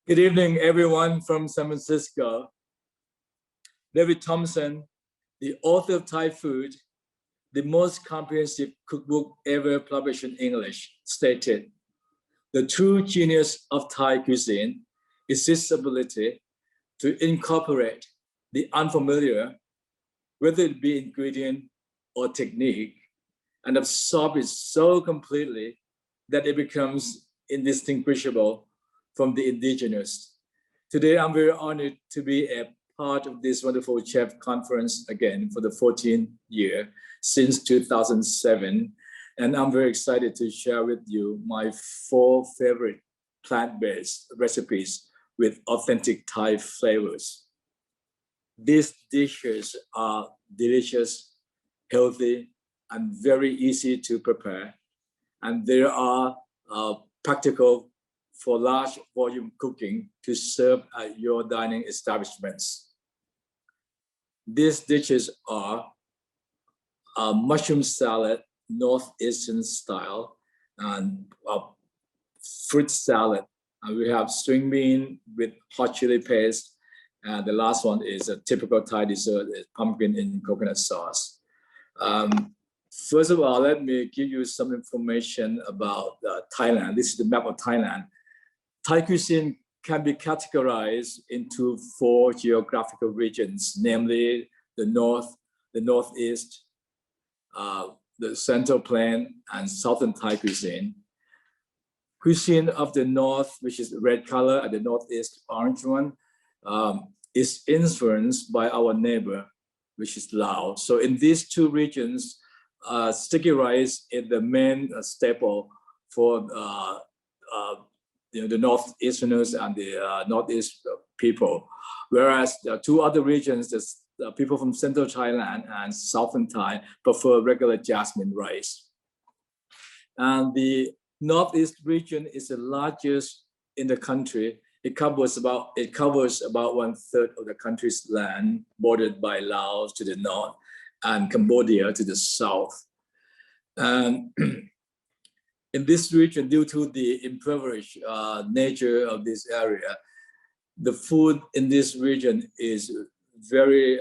Good evening, everyone from San Francisco. David Thompson, the author of Thai Food, the most comprehensive cookbook ever published in English, stated, "The true genius of Thai cuisine is its ability to incorporate the unfamiliar, whether it be ingredient or technique, and absorb it so completely that it becomes indistinguishable from the indigenous." Today, I'm very honored to be a part of this wonderful chef conference again for the 14th year since 2007. And I'm very excited to share with you my 4 favorite plant-based recipes with authentic Thai flavors. These dishes are delicious, healthy, and very easy to prepare. And they are practical for large volume cooking to serve at your dining establishments. These dishes are a mushroom salad, northeastern style, and a fruit salad. And we have string bean with hot chili paste. And the last one is a typical Thai dessert, pumpkin in coconut sauce. First of all, let me give you some information about Thailand. This is the map of Thailand. Thai cuisine can be categorized into 4 geographical regions, namely the north, the northeast, the central plain, and southern Thai cuisine. Cuisine of the north, which is red color, and the northeast, orange one, is influenced by our neighbor, which is Laos. So in these 2 regions, sticky rice is the main staple for the northeasterners and the northeast people, whereas the 2 other regions, the people from central Thailand and southern Thai prefer regular jasmine rice. And the northeast region is the largest in the country. It covers about 1/3 of the country's land, bordered by Laos to the north and Cambodia to the south. And in this region, due to the impoverished nature of this area, the food in this region is very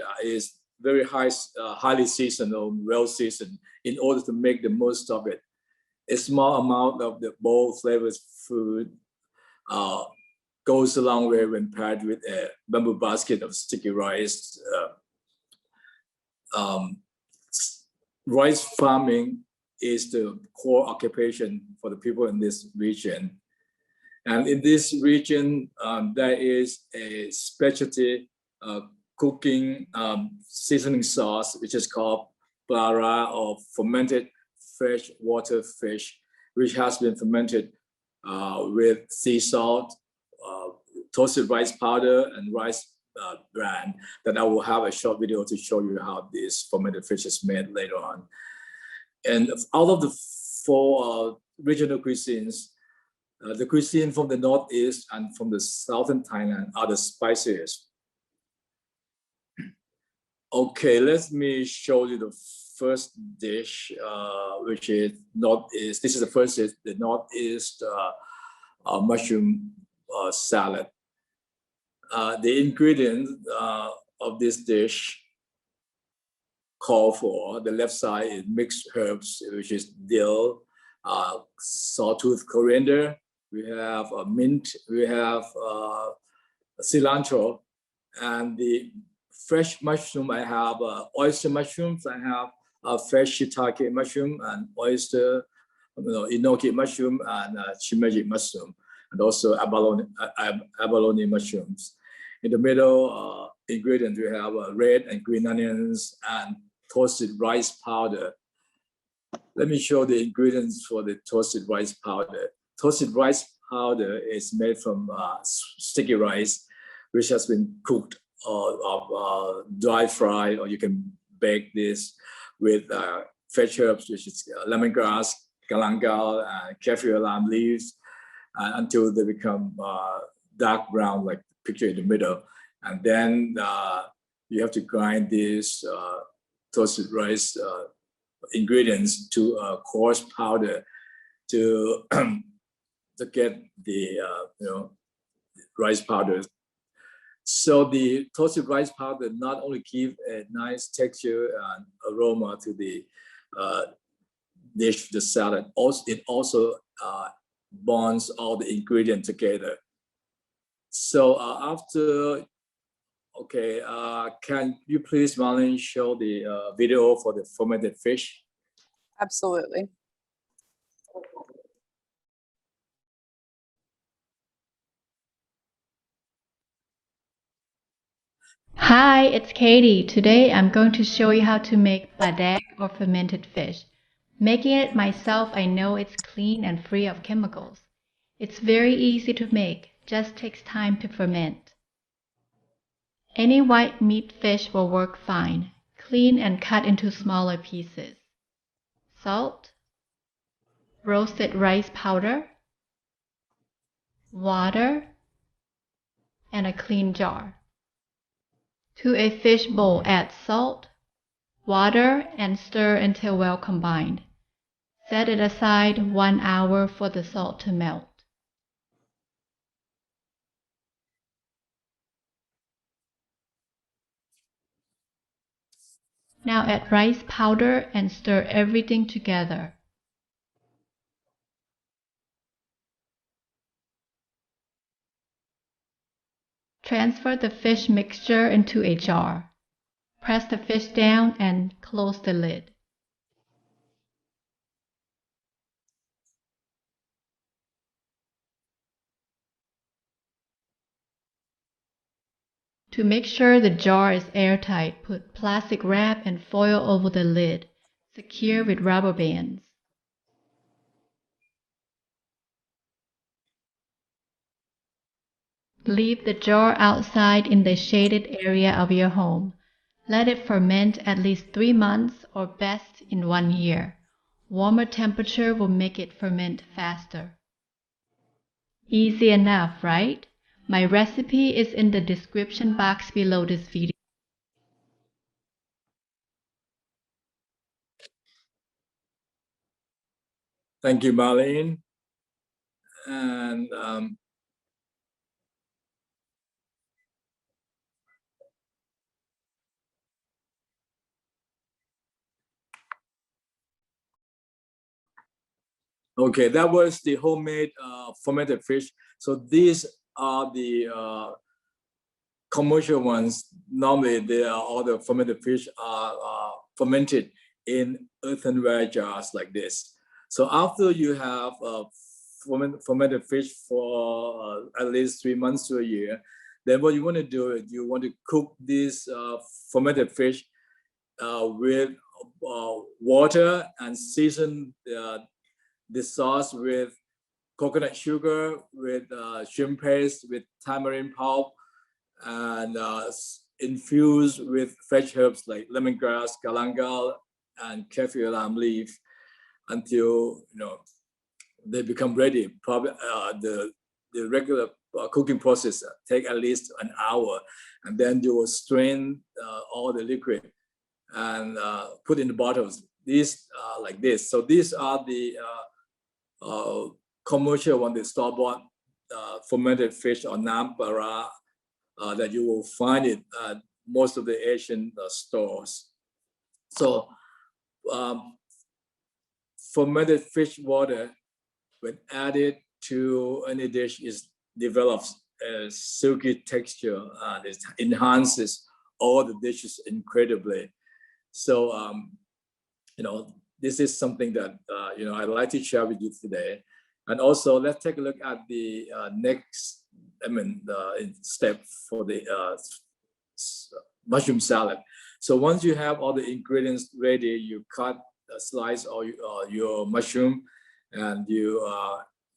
highly seasoned or well seasoned in order to make the most of it. A small amount of the bold flavored food goes a long way when paired with a bamboo basket of sticky rice. Rice farming is the core occupation for the people in this region. And in this region, there is a specialty cooking seasoning sauce, which is called para, or fermented freshwater fish, which has been fermented with sea salt, toasted rice powder, and rice bran, that I will have a short video to show you how this fermented fish is made later on. And out of the 4 regional cuisines, the cuisine from the northeast and from the southern Thailand are the spiciest. Okay, let me show you the first dish, which is northeast. This is the first dish, the northeast mushroom salad. The ingredients of this dish call for, the left side is mixed herbs, which is dill, sawtooth coriander, we have mint, we have cilantro, and the fresh mushroom, I have oyster mushrooms, I have fresh shiitake mushroom, and oyster, enoki mushroom, and shimeji mushroom, and also abalone mushrooms. In the middle ingredients, we have red and green onions and toasted rice powder. Let me show the ingredients for the toasted rice powder. Toasted rice powder is made from sticky rice, which has been cooked or dry fried, or you can bake this with fresh herbs, which is lemongrass, galangal, and kaffir lime leaves, until they become dark brown, like picture in the middle. And then you have to grind this toasted rice ingredients to a coarse powder to get the rice powder. So the toasted rice powder not only give a nice texture and aroma to the dish, the salad, it also bonds all the ingredients together. So after, okay, can you please, Marlene, show the video for the fermented fish? Absolutely. Hi, it's Katie. Today I'm going to show you how to make padek or fermented fish. Making it myself, I know it's clean and free of chemicals. It's very easy to make, just takes time to ferment. Any white meat fish will work fine. Clean and cut into smaller pieces. Salt, roasted rice powder, water, and a clean jar. To a fish bowl, add salt, water, and stir until well combined. Set it aside 1 hour for the salt to melt. Now add rice powder and stir everything together. Transfer the fish mixture into a jar. Press the fish down and close the lid. To make sure the jar is airtight, put plastic wrap and foil over the lid. Secure with rubber bands. Leave the jar outside in the shaded area of your home. Let it ferment at least 3 months or best in 1 year. Warmer temperature will make it ferment faster. Easy enough, right? My recipe is in the description box below this video. Thank you, Marlene. And okay, that was the homemade fermented fish. So these are the commercial ones. Normally, all the fermented fish are fermented in earthenware jars like this. So after you have fermented fish for at least 3 months to a year, then what you want to do is you want to cook this fermented fish with water and season the sauce with coconut sugar, with shrimp paste, with tamarind pulp, and infused with fresh herbs like lemongrass, galangal, and kaffir lime leaf until they become ready. Probably the regular cooking process take at least an hour, and then you will strain all the liquid and put in the bottles. These like this. So these are the commercial one, the store-bought fermented fish or nam para that you will find it at most of the Asian stores. So fermented fish water, when added to any dish, develops a silky texture and it enhances all the dishes incredibly. So this is something that I'd like to share with you today. And also, let's take a look at the next step for the mushroom salad. So once you have all the ingredients ready, you cut a slice of your mushroom, and you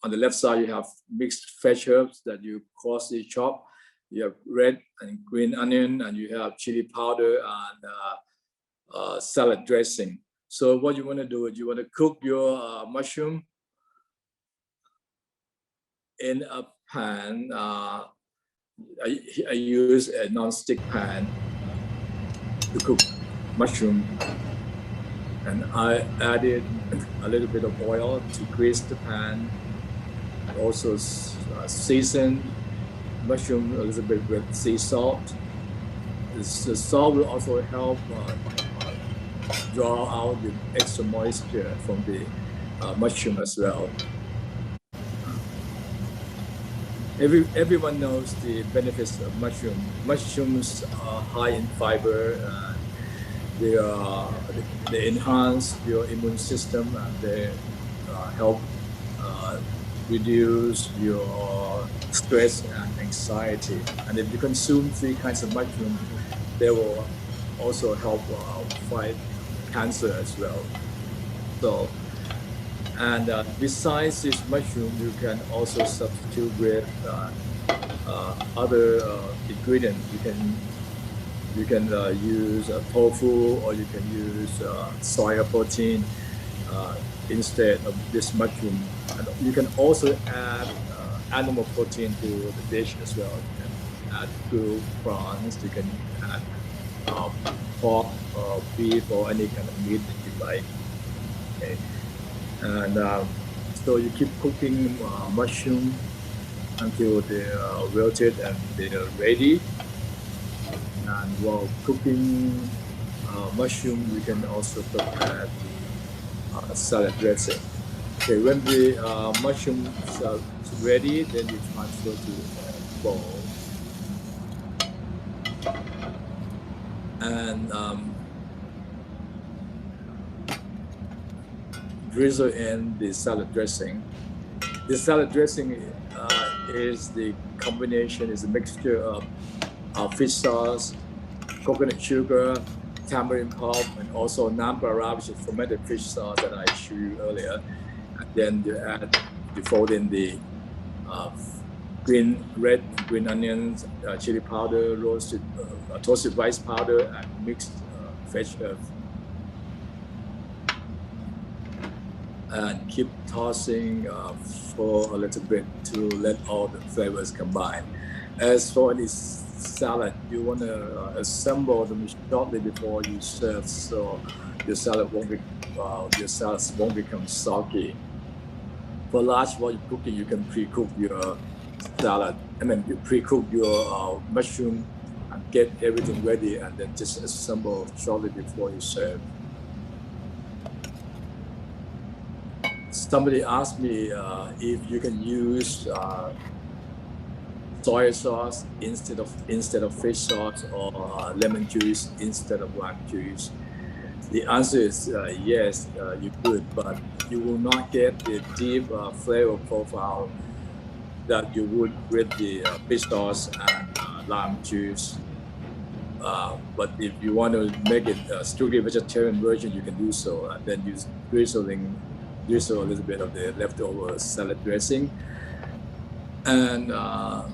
on the left side you have mixed fresh herbs that you coarsely chop. You have red and green onion, and you have chili powder and salad dressing. So what you want to do is you want to cook your mushroom in a pan. I use a non-stick pan to cook mushroom, and I added a little bit of oil to grease the pan, also season mushroom a little bit with sea salt. The salt will also help draw out the extra moisture from the mushroom as well. Everyone knows the benefits of mushroom. Mushrooms are high in fiber. They enhance your immune system, and they help reduce your stress and anxiety. And if you consume 3 kinds of mushroom, they will also help fight cancer as well. So, and besides this mushroom, you can also substitute with other ingredients. You can use tofu, or you can use soya protein instead of this mushroom. And you can also add animal protein to the dish as well. You can add grilled prawns. You can add pork or beef or any kind of meat that you like. Okay. And so you keep cooking mushroom until they are wilted and they are ready. And while cooking mushroom, we can also prepare the salad dressing. Okay, when the mushroom is ready, then you transfer to a bowl. And drizzle in the salad dressing. The salad dressing is the combination, is a mixture of fish sauce, coconut sugar, tamarind pulp, and also nambara, which is fermented fish sauce that I showed you earlier. And then you fold in the red and green onions, chili powder, roasted, toasted rice powder, and mixed fresh herbs. And keep tossing for a little bit to let all the flavors combine. As for this salad, you want to assemble them shortly before you serve, so your salad won't become soggy. For large volume cooking, you can pre-cook your salad. You pre-cook your mushroom and get everything ready, and then just assemble shortly before you serve. Somebody asked me if you can use soy sauce instead of fish sauce, or lemon juice instead of lime juice. The answer is yes, you could, but you will not get the deep flavor profile that you would with the fish sauce and lime juice. But if you want to make it a strictly vegetarian version, you can do so. And then use drizzle a little bit of the leftover salad dressing, and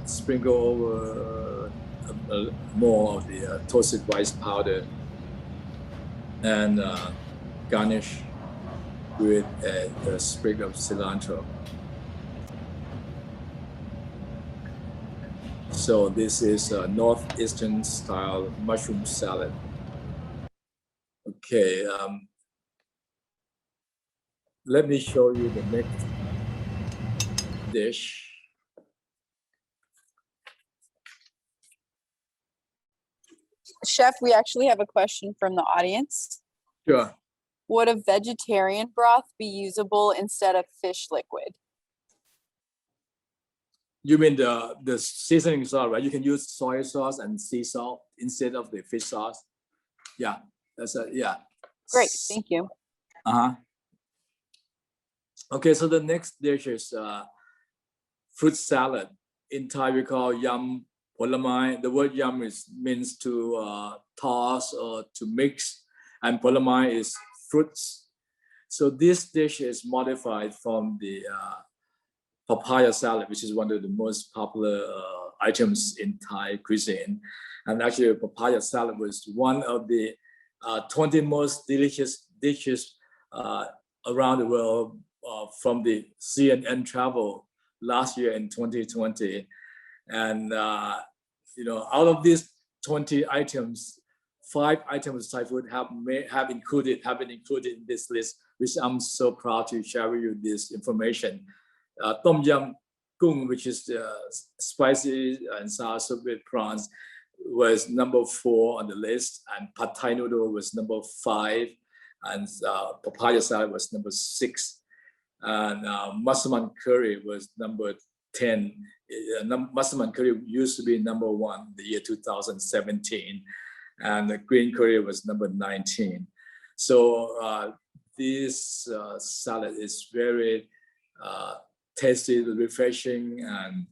sprinkle over more of the toasted rice powder, and garnish with a sprig of cilantro. So this is a northeastern style mushroom salad. Okay, let me show you the next dish. Chef, we actually have a question from the audience. Sure. Would a vegetarian broth be usable instead of fish liquid? You mean the seasoning sauce, right? You can use soy sauce and sea salt instead of the fish sauce. Yeah, yeah. Great, thank you. Okay, so the next dish is fruit salad. In Thai, we call yam polamai. The word yam means to toss or to mix, and polamai is fruits. So this dish is modified from the papaya salad, which is one of the most popular items in Thai cuisine. And actually, papaya salad was one of the 20 most delicious dishes around the world from the CNN travel last year in 2020. And out of these 20 items, 5 items of Thai food have been included in this list, which I'm so proud to share with you this information. Tom yum gung, which is spicy and sour soup with prawns, was number 4 on the list, and pad thai noodle was number 5, and papaya salad was number 6, and massaman curry was number 10. Massaman curry used to be number 1 the year 2017, and the green curry was number 19. So this salad is very tasty, refreshing, and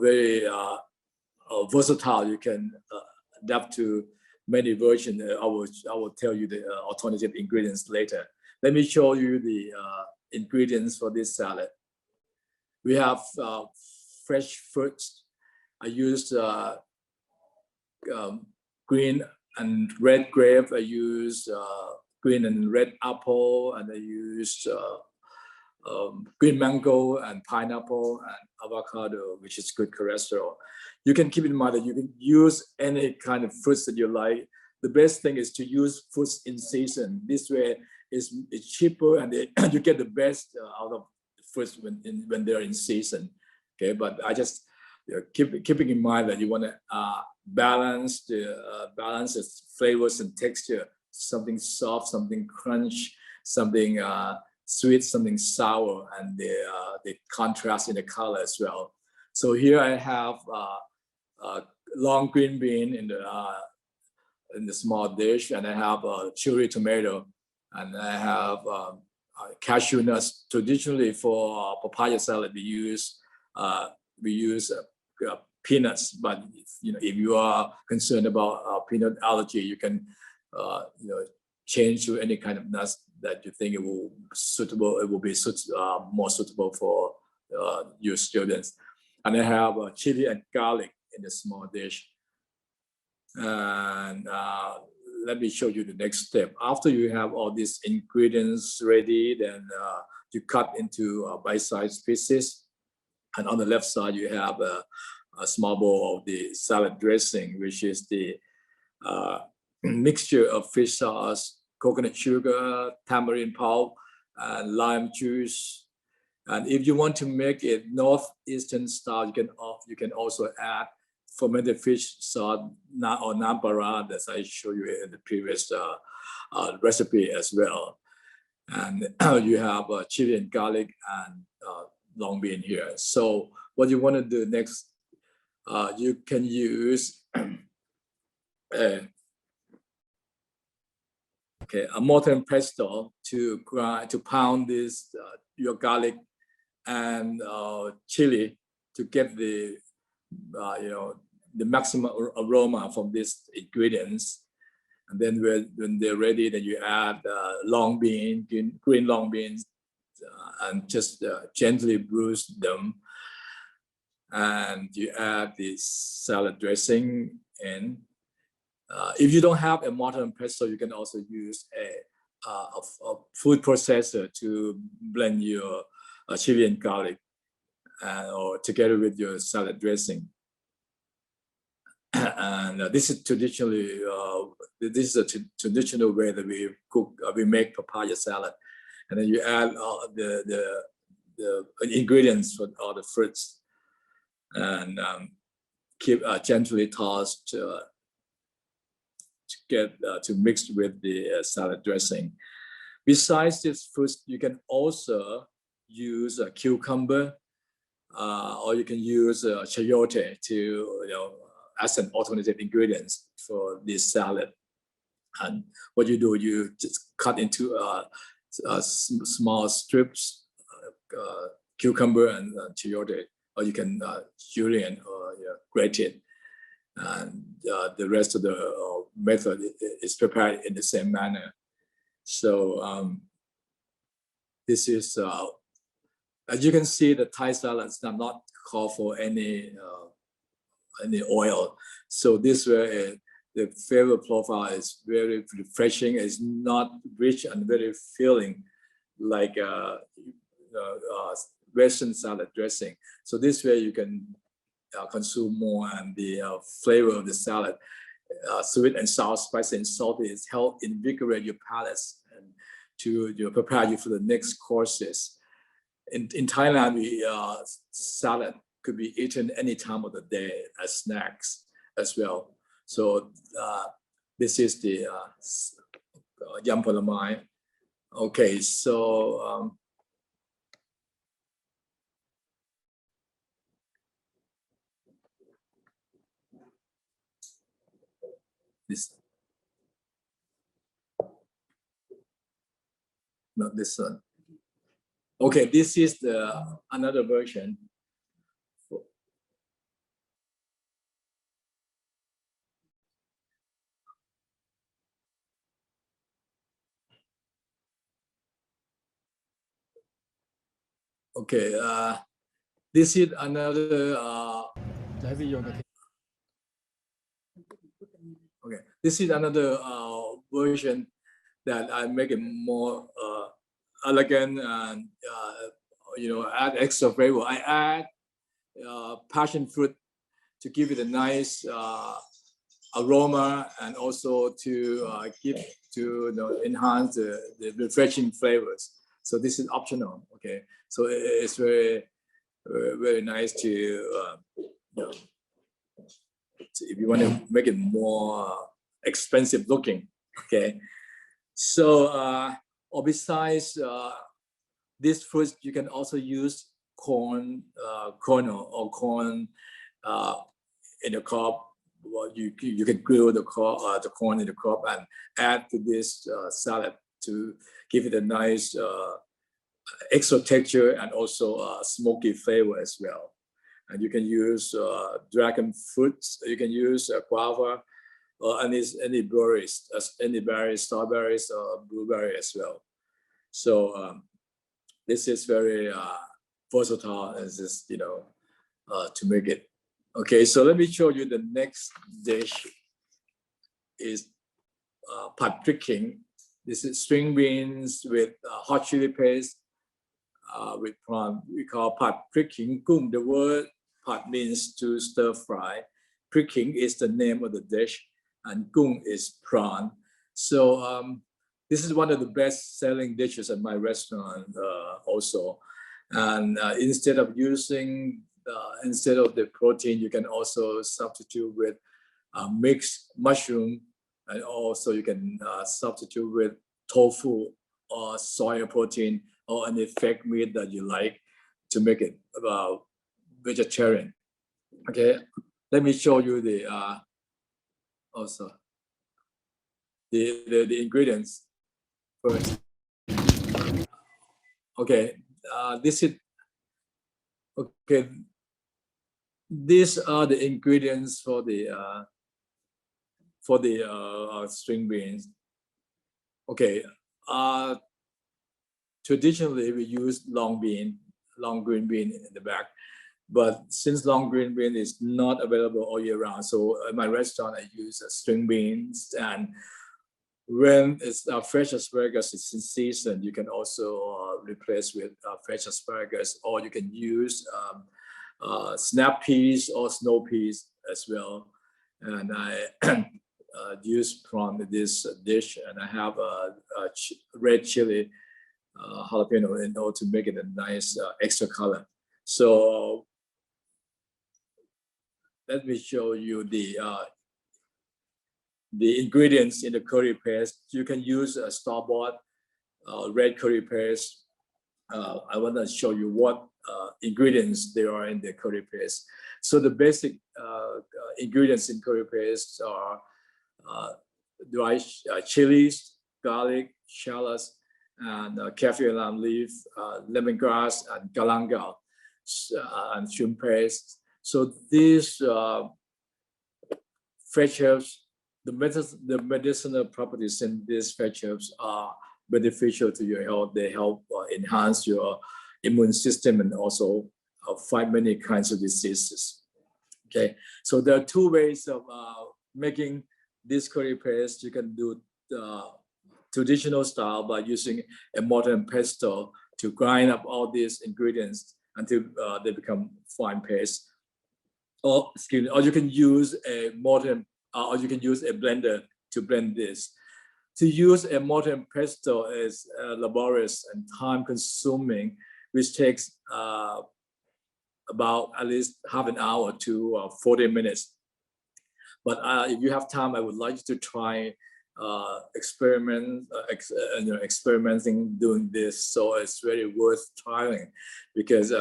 very versatile. You can adapt to many versions. I will tell you the alternative ingredients later. Let me show you the ingredients for this salad. We have fresh fruits. I used green and red grape. I used green and red apple, and I used green mango and pineapple and avocado, which is good cholesterol. You can keep in mind that you can use any kind of fruits that you like. The best thing is to use fruits in season. This way it's cheaper, and you get the best out of fruits when they're in season. Okay, but I just keeping in mind that you want to balance the flavors and texture. Something soft, something crunch, something sweet, something sour, and the contrast in the color as well. So here I have long green bean in the small dish, and I have cherry tomato, and I have cashew nuts. Traditionally for papaya salad, we use peanuts, but if you are concerned about peanut allergy, you can change to any kind of nuts that you think it will be more suitable for your students. And I have chili and garlic in the small dish. And let me show you the next step. After you have all these ingredients ready, then you cut into bite-sized pieces. And on the left side, you have a small bowl of the salad dressing, which is the mixture of fish sauce, coconut sugar, tamarind pulp, and lime juice. And if you want to make it northeastern style, you can also add fermented fish sauce or nambara, as I showed you in the previous recipe as well. And you have chili and garlic and long bean here. So what you want to do next, you can use a mortar and pestle to pound this your garlic and chili to get the maximum aroma from these ingredients. And then when they're ready, then you add green long beans, and just gently bruise them. And you add the salad dressing in. If you don't have a mortar and pestle, you can also use a food processor to blend your chili and garlic, or together with your salad dressing. And this is traditionally a traditional way that we make papaya salad. And then you add the ingredients for all the fruits, and keep gently tossed to get to mix with the salad dressing. Besides this fruits, you can also use a cucumber, or you can use chayote to as an alternative ingredients for this salad. And what you do, you just cut into small strips, cucumber and chayote, or you can julienne or grate it. And the rest of the method is prepared in the same manner. So this is, as you can see, the Thai salads do not call for any oil. So this way, the flavor profile is very refreshing. It's not rich and very filling like Western salad dressing. So this way you can consume more, and the flavor of the salad, sweet and sour, spicy and salty, is help invigorate your palates and to prepare you for the next courses. in Thailand, salad could be eaten any time of the day as snacks as well. So this is the yam polamai. Okay, so this, not this one. Okay, this is the another version. Okay, this is another. Okay, this is another version that I make it more elegant and add extra flavor. I add passion fruit to give it a nice aroma and also to enhance the refreshing flavors. So this is optional. Okay, so it's very very nice to if you want to make it more expensive looking. Okay, so or besides this fruit, you can also use corn or corn in the cob. Well, you can grill the corn in the cob and add to this salad to give it a nice extra texture and also smoky flavor as well. And you can use dragon fruits. You can use guava or any berries, strawberries or blueberry as well. So this is very versatile as is, to make it. Okay, so let me show you the next dish is pad pricking. This is string beans with hot chili paste with prawn. We call pad pricking gung. The word pad means to stir fry. Pricking is the name of the dish, and gung is prawn. So this is one of the best-selling dishes at my restaurant also. And instead of the protein, you can also substitute with mixed mushroom, and also you can substitute with tofu or soya protein or any fake meat that you like to make it vegetarian. Okay, let me show you the also the ingredients first. Okay, this is okay. These are the ingredients for the string beans. Okay, traditionally we use long green bean in the back, but since long green bean is not available all year round, so at my restaurant I use string beans. And when it's fresh asparagus is in season, you can also replace with fresh asparagus, or you can use snap peas or snow peas as well. And I use prawn in this dish, and I have a red chili jalapeno in order to make it a nice extra color. So let me show you the ingredients in the curry paste. You can use a store-bought red curry paste. I want to show you what ingredients there are in the curry paste. So the basic ingredients in curry paste are dry chilies, garlic, shallots, and kaffir lime leaf, lemongrass, and galangal, and shrimp paste. So these fresh herbs, the medicinal properties in these fresh herbs are beneficial to your health. They help enhance your immune system and also fight many kinds of diseases. Okay, so there are two ways of making this curry paste. You can do traditional style by using a mortar and pestle to grind up all these ingredients until they become fine paste. Or you can use a mortar, or you can use a blender to blend this. To use a mortar and pestle is laborious and time-consuming. which takes about at least half an hour to 40 minutes. But if you have time, I would like you to try experimenting doing this. So it's very worth trying, because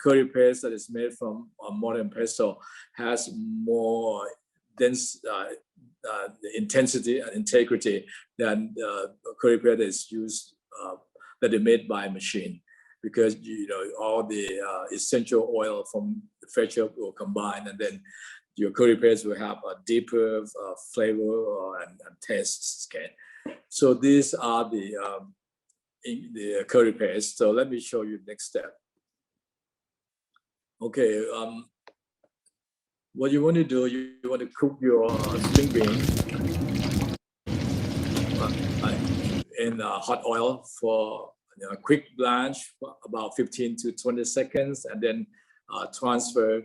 curry paste that is made from modern pesto has more dense intensity and integrity than curry paste that is used that is made by machine, because all the essential oil from the fresh herb will combine, and then your curry paste will have a deeper flavor and tastes. Okay, so these are the curry paste. So let me show you the next step. Okay, what you want to do, you want to cook your string bean in hot oil for a quick blanch for about 15 to 20 seconds, and then transfer,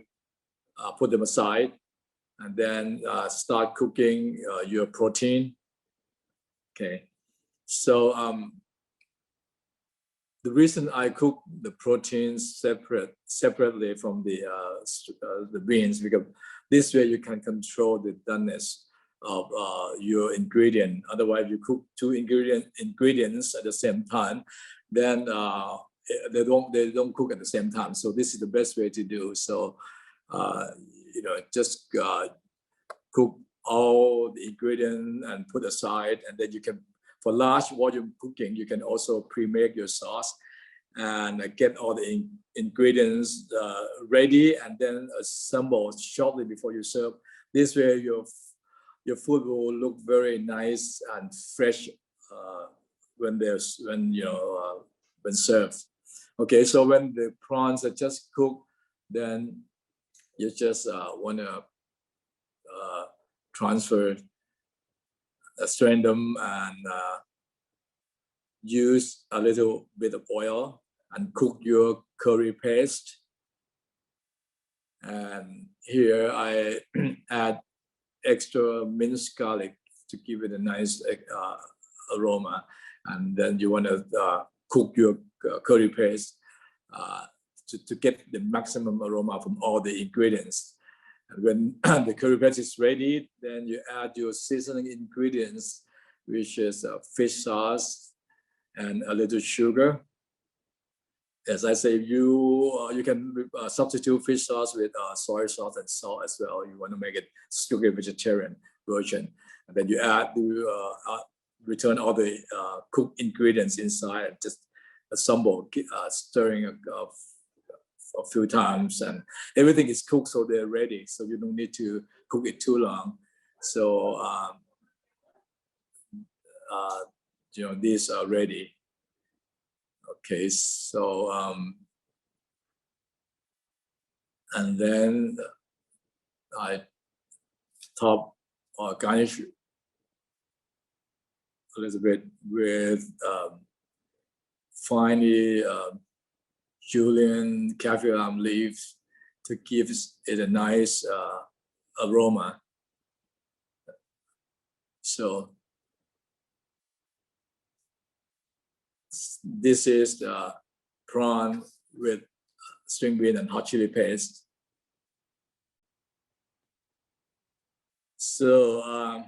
put them aside, and then start cooking your protein. Okay, so the reason I cook the proteins separately from the beans, because this way you can control the doneness of your ingredient. Otherwise, you cook two ingredients at the same time, then they don't cook at the same time. So this is the best way to do. So just cook all the ingredients and put aside, and then you can, for large volume cooking, you can also pre-make your sauce and get all the ingredients ready, and then assemble shortly before you serve. This way your food will look very nice and fresh when served. Okay, so when the prawns are just cooked, then you just want to strain them and use a little bit of oil and cook your curry paste. And here I add extra minced garlic to give it a nice aroma. And then you want to cook your curry paste to get the maximum aroma from all the ingredients. And when the curry paste is ready, then you add your seasoning ingredients, which is fish sauce and a little sugar. As I say, you can substitute fish sauce with soy sauce and salt as well. You want to make it strictly vegetarian version, and then you add return all the cooked ingredients inside and just assemble, stirring a few times, and everything is cooked, so they're ready. So you don't need to cook it too long. So these are ready. Okay, so and then I top or garnish a little bit with finely julienne kaffir lime leaves to give it a nice aroma. So this is the prawn with string bean and hot chili paste. So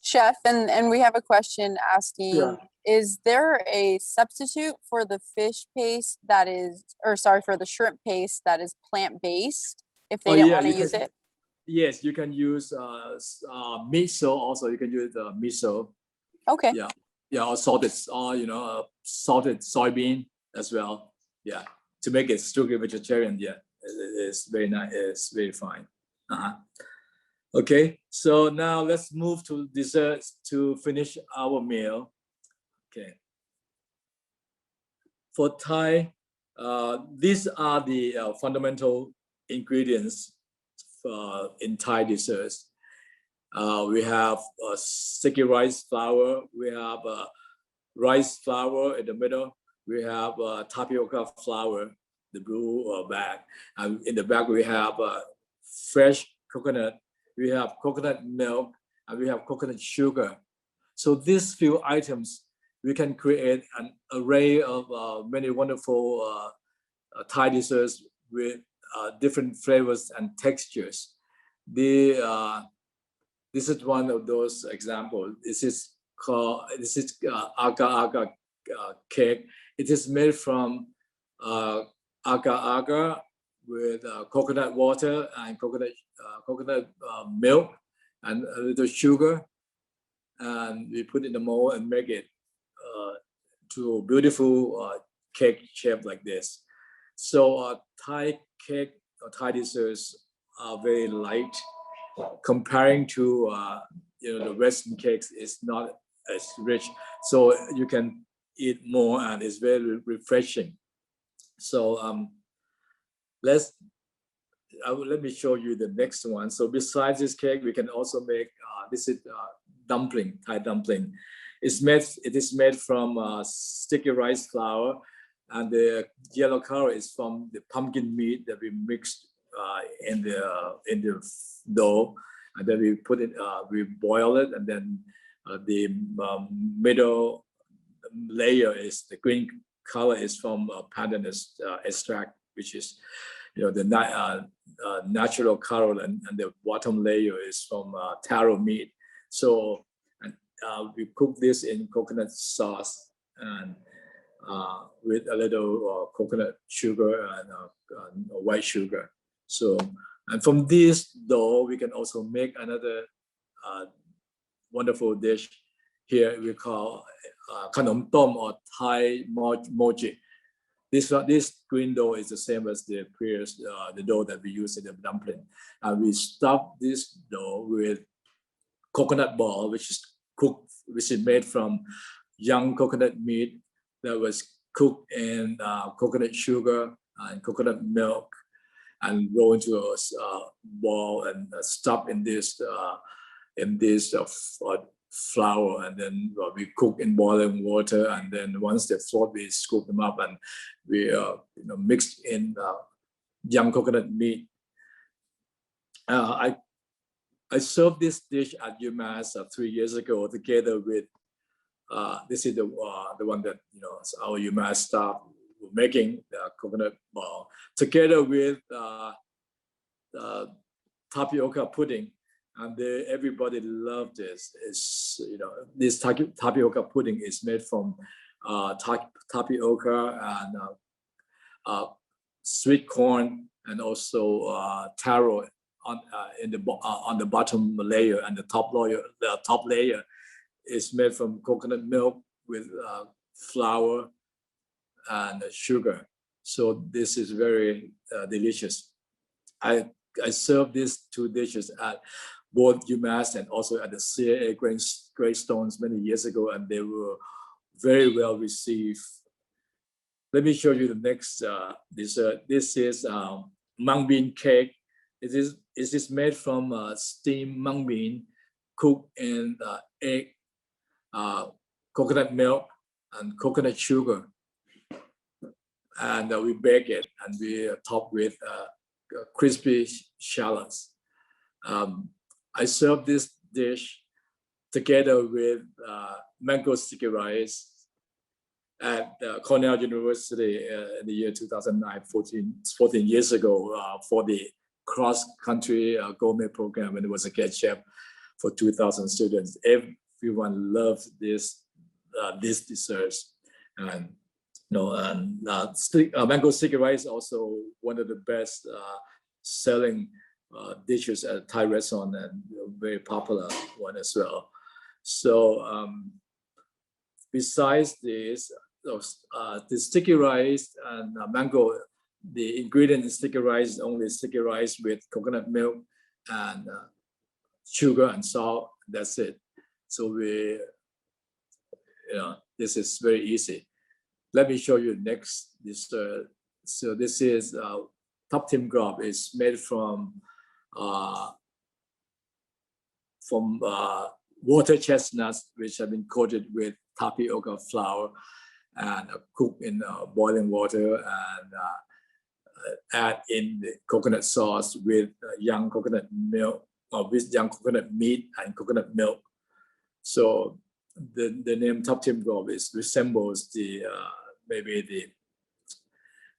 Chef, and we have a question asking, yeah. Is there a substitute for the fish paste that is, or sorry, for the shrimp paste that is plant-based if they don't want to use it? Yes, you can use miso also. You can use miso. Okay. Yeah, or salted soybean as well. Yeah, to make it strictly vegetarian. Yeah, it's very nice. It's very fine. Okay, so now let's move to desserts to finish our meal. Okay. For Thai, these are the fundamental ingredients in Thai desserts. We have sticky rice flour. We have rice flour in the middle. We have tapioca flour, the blue bag. And in the back, we have fresh coconut. We have coconut milk, and we have coconut sugar. So these few items we can create an array of many wonderful Thai desserts with different flavors and textures. This is one of those examples. This is agar cake. It is made from agar with coconut water and coconut milk and a little sugar, and we put it in the mold and make it to a beautiful cake shape like this. So Thai cake or Thai desserts are very light comparing to the Western cakes. Is not as rich, so you can eat more and it's very refreshing. So let me show you the next one. So besides this cake, we can also make this is dumpling, Thai dumpling. It is made from sticky rice flour, and the yellow color is from the pumpkin meat that we mixed in the dough, and then we put it, we boil it, and then the middle layer is the green color is from pandanus extract, which is the natural color, and the bottom layer is from taro meat. So we cook this in coconut sauce and with a little coconut sugar and white sugar. So, and from this dough, we can also make another wonderful dish. Here we call Kanom Tom or Thai mochi. This green dough is the same as the previous the dough that we use in the dumpling, and we stuff this dough with coconut ball, which is made from young coconut meat that was cooked in coconut sugar and coconut milk, and roll into a ball and stuffed in this flour, and then we cook in boiling water, and then once they're float, we scoop them up and we mixed in young coconut meat. I served this dish at UMass 3 years ago together with this is the one that our UMass staff were making, the coconut ball, together with tapioca pudding, and everybody loved this. This tapioca pudding is made from tapioca and sweet corn, and also taro on the bottom layer, and the top layer is made from coconut milk with flour and sugar. So this is very delicious. I served these two dishes at both UMass and also at the CIA Greystones many years ago, and they were very well received. Let me show you the next dessert. This is mung bean cake. It is made from steamed mung bean cooked in egg, coconut milk, and coconut sugar, and we bake it, and we top with crispy shallots. I serve this dish together with mango sticky rice at Cornell University in the year 2009, 14 years ago, for the cross-country gourmet program, and it was a guest chef for 2,000 students. Everyone loved this desserts, and mango sticky rice is also one of the best selling dishes at a Thai restaurant, and very popular one as well. So besides this, the sticky rice and mango, the ingredient in sticky rice is only sticky rice with coconut milk and sugar and salt. That's it. So this is very easy. Let me show you next dessert. So this is Tapioca Pudding. It's made from water chestnuts, which have been coated with tapioca flour and cooked in boiling water, and add in the coconut sauce with young coconut milk, or with young coconut meat and coconut milk. So the name Top Tim Gold resembles the maybe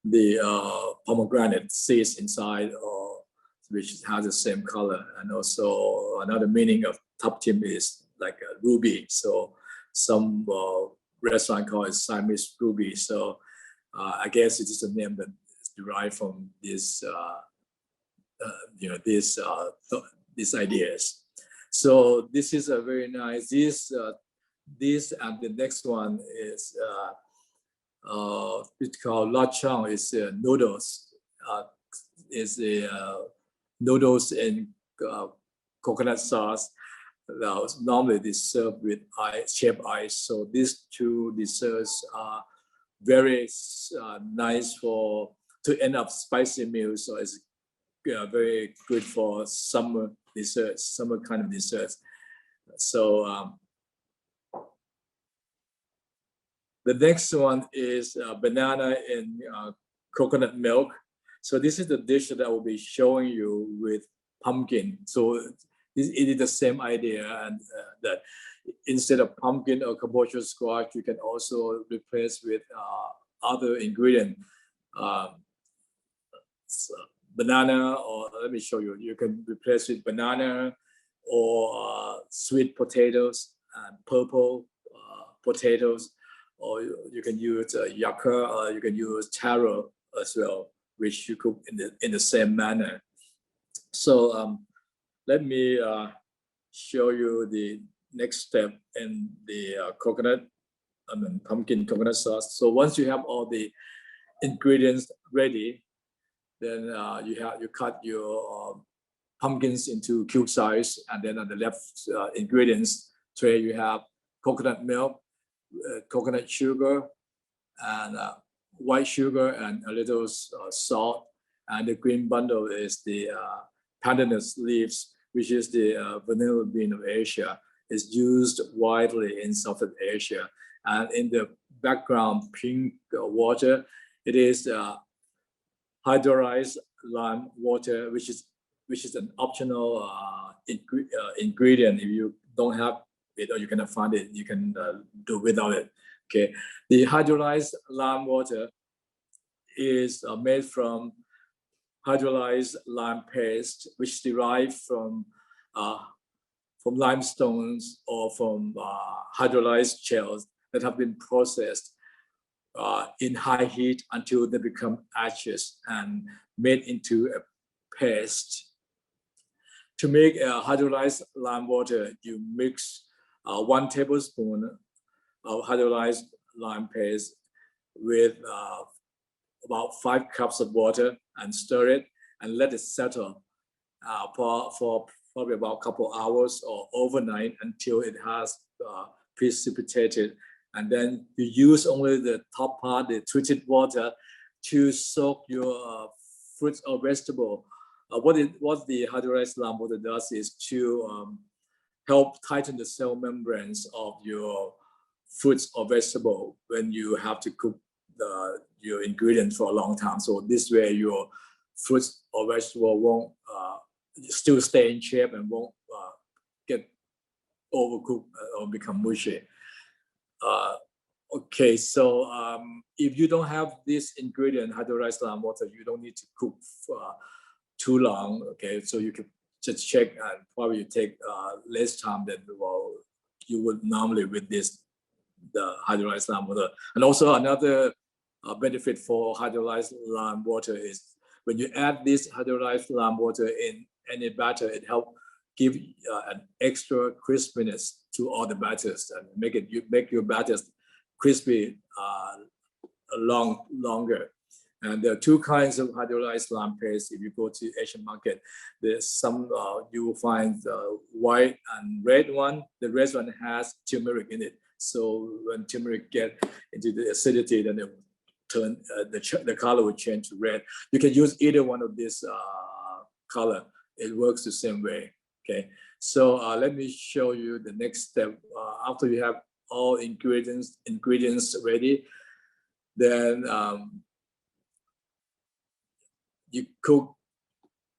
the pomegranate seeds inside, or which has the same color. And also another meaning of Top Tim is like a ruby. So some restaurant call it Siamese ruby. So I guess it is a name that is derived from this these ideas. So this is a very nice. This and the next one is it's called lachang. It's noodles. Is noodles in coconut sauce. Normally they serve with shaved ice. So these two desserts are very nice to end up spicy meals. So it's very good for summer desserts, summer kind of desserts. So the next one is banana in coconut milk. So this is the dish that I will be showing you with pumpkin. So it is the same idea, and that instead of pumpkin or kabocha squash, you can also replace with other ingredient. So banana, or let me show you. You can replace with banana or sweet potatoes and purple potatoes, or you can use yucca, or you can use taro as well, which you cook in the same manner. So let me show you the next step in the pumpkin coconut sauce. So once you have all the ingredients ready, then you cut your pumpkins into cube size, and then on the left ingredients tray you have coconut milk, coconut sugar, and white sugar, and a little salt. And the green bundle is the pandanus leaves, which is the vanilla bean of Asia. It's used widely in Southeast Asia. And in the background pink water, it is hydrolyzed lime water, which is an optional ingredient. If you don't have it or you cannot find it, you can do without it. Okay, the hydrolyzed lime water is made from hydrolyzed lime paste, which is derived from limestones or from hydrolyzed gels that have been processed in high heat until they become ashes and made into a paste. To make hydrolyzed lime water, you mix 1 tablespoon of hydrolyzed lime paste with about 5 cups of water and stir it and let it settle for probably about a couple hours or overnight until it has precipitated. And then you use only the top part, the treated water, to soak your fruits or vegetable. What the hydrolyzed lime water does is to help tighten the cell membranes of your fruits or vegetable when you have to cook your ingredients for a long time. So this way your fruits or vegetable won't still stay in shape and won't get overcooked or become mushy. Okay, so if you don't have this ingredient, hydrolyzed lime water, you don't need to cook for too long. Okay, so you can just check, and probably take less time than you would normally with the hydrolyzed lime water. And also another benefit for hydrolyzed lime water is when you add this hydrolyzed lime water in any batter, it helps give an extra crispiness to all the batters and make your batters crispy longer. And there are 2 kinds of hydrolyzed lime paste. If you go to Asian market, there's some you will find white and red one. The red one has turmeric in it. So when turmeric get into the acidity, then it will turn the color will change to red. You can use either one of this color. It works the same way. Okay, so let me show you the next step. After you have all ingredients ready, then you cook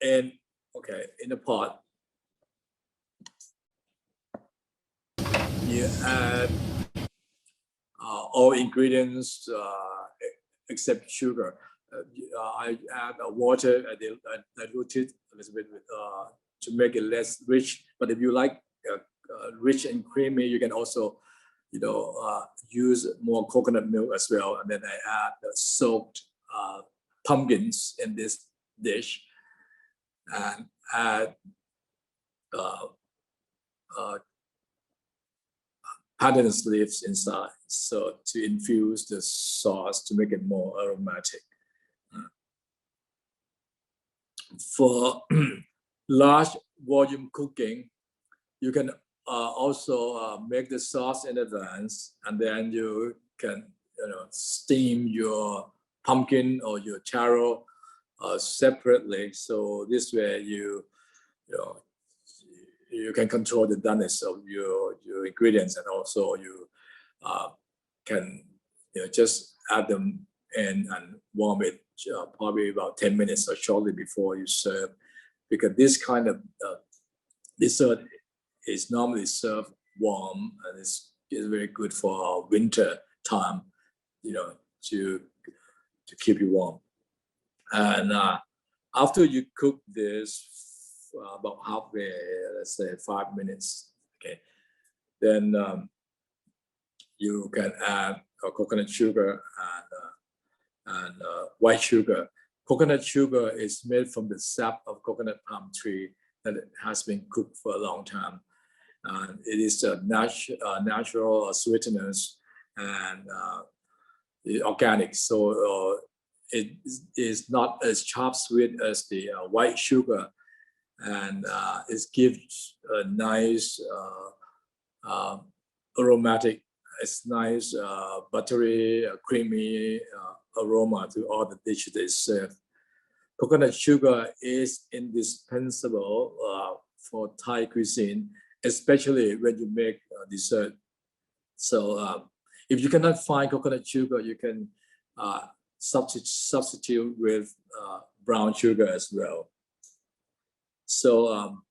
in a pot. you add all ingredients except sugar. I add water, diluted a little bit to make it less rich. But if you like rich and creamy, you can also, use more coconut milk as well. And then I add the soaked pumpkins in this dish, and add pandanus leaves inside, so to infuse the sauce to make it more aromatic. For large volume cooking, you can also make the sauce in advance, and then you can steam your pumpkin or your taro separately. So this way you can control the doneness of your ingredients, and also you can just add them in and warm it probably about 10 minutes or shortly before you serve, because this kind of dessert is normally served warm, and it's very good for winter time, to keep you warm. And after you cook this about halfway, let's say 5 minutes, okay, then you can add coconut sugar and white sugar. Coconut sugar is made from the sap of coconut palm tree that has been cooked for a long time. And it is a natural sweeteners and organic. So it is not as sharp sweet as the white sugar, and it gives a nice aromatic, it's nice buttery, creamy aroma to all the dishes they serve. Coconut sugar is indispensable for Thai cuisine, especially when you make dessert. So if you cannot find coconut sugar, you can substitute with brown sugar as well. So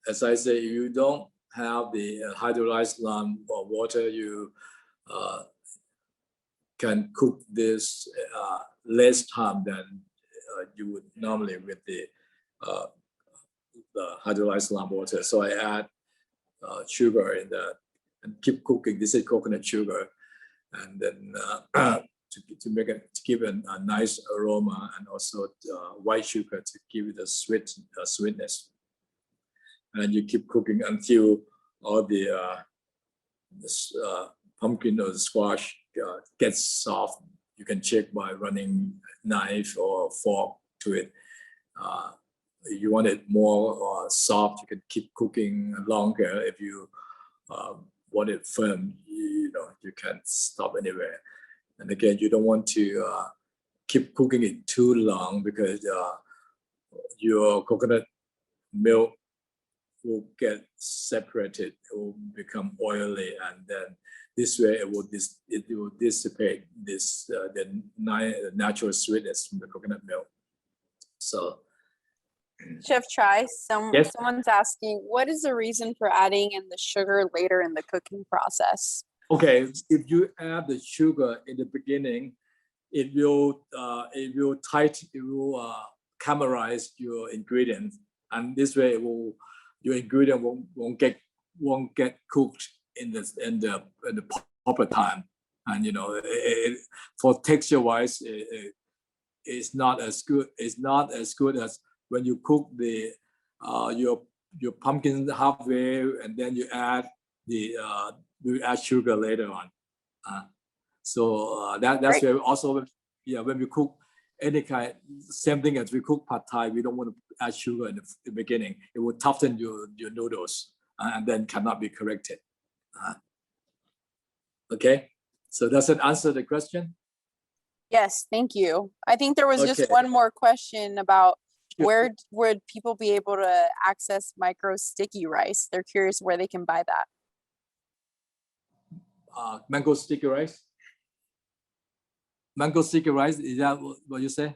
as I say, if you don't have the hydrolyzed lime or water, you can cook this less time than you would normally with the hydrolyzed lime water. So I add sugar in that and keep cooking. This is coconut sugar, and then to make it, to give it a nice aroma, and also white sugar to give it a sweetness. And you keep cooking until all the pumpkin or the squash gets soft. You can check by running knife or fork to it. If you want it more soft, you can keep cooking longer. If you want it firm, you can stop anywhere. And again, you don't want to keep cooking it too long, because your coconut milk will get separated, it will become oily, and then this way it will dissipate this the natural sweetness from the coconut milk. So Chef Chai, yes? someone's asking, what is the reason for adding in the sugar later in the cooking process? Okay, if you add the sugar in the beginning, it will caramelize your ingredients, and this way your ingredient won't get cooked in the proper time. And for texture wise, it's not as good. It's not as good as when you cook the your pumpkin halfway, and then you add sugar later on. So that's where also, when we cook any kind, same thing as we cook pad Thai, we don't want to add sugar in the beginning. It will toughen your noodles, and then cannot be corrected. Okay, so does it answer the question? Yes, thank you. I think there was just one more question about where would people be able to access micro sticky rice? They're curious where they can buy that. Mango sticky rice? Mango sticky rice, is that what you say?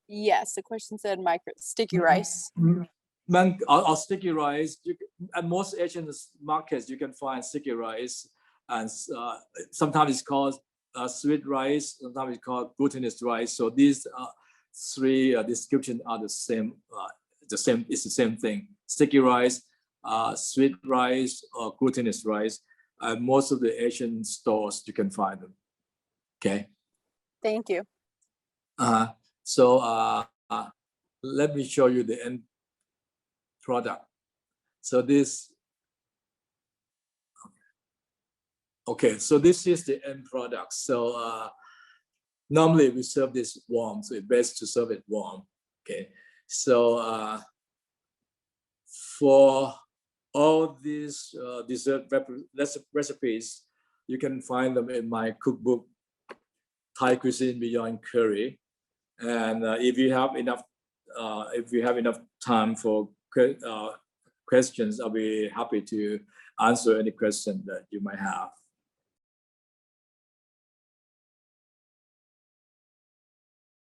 Yes, the question said micro sticky rice. Mung or sticky rice. At most Asian markets, you can find sticky rice, and sometimes it's called sweet rice. Sometimes it's called glutinous rice. So these three descriptions are the same. It's the same thing. Sticky rice, sweet rice, or glutinous rice. Most of the Asian stores you can find them. Okay. Thank you. So let me show you the end product. So this. Okay, so this is the end product. So normally we serve this warm, so it's best to serve it warm. Okay, so for all these dessert recipes, you can find them in my cookbook, Thai Cuisine Beyond Curry. And if you have enough time for questions, I'll be happy to answer any question that you might have.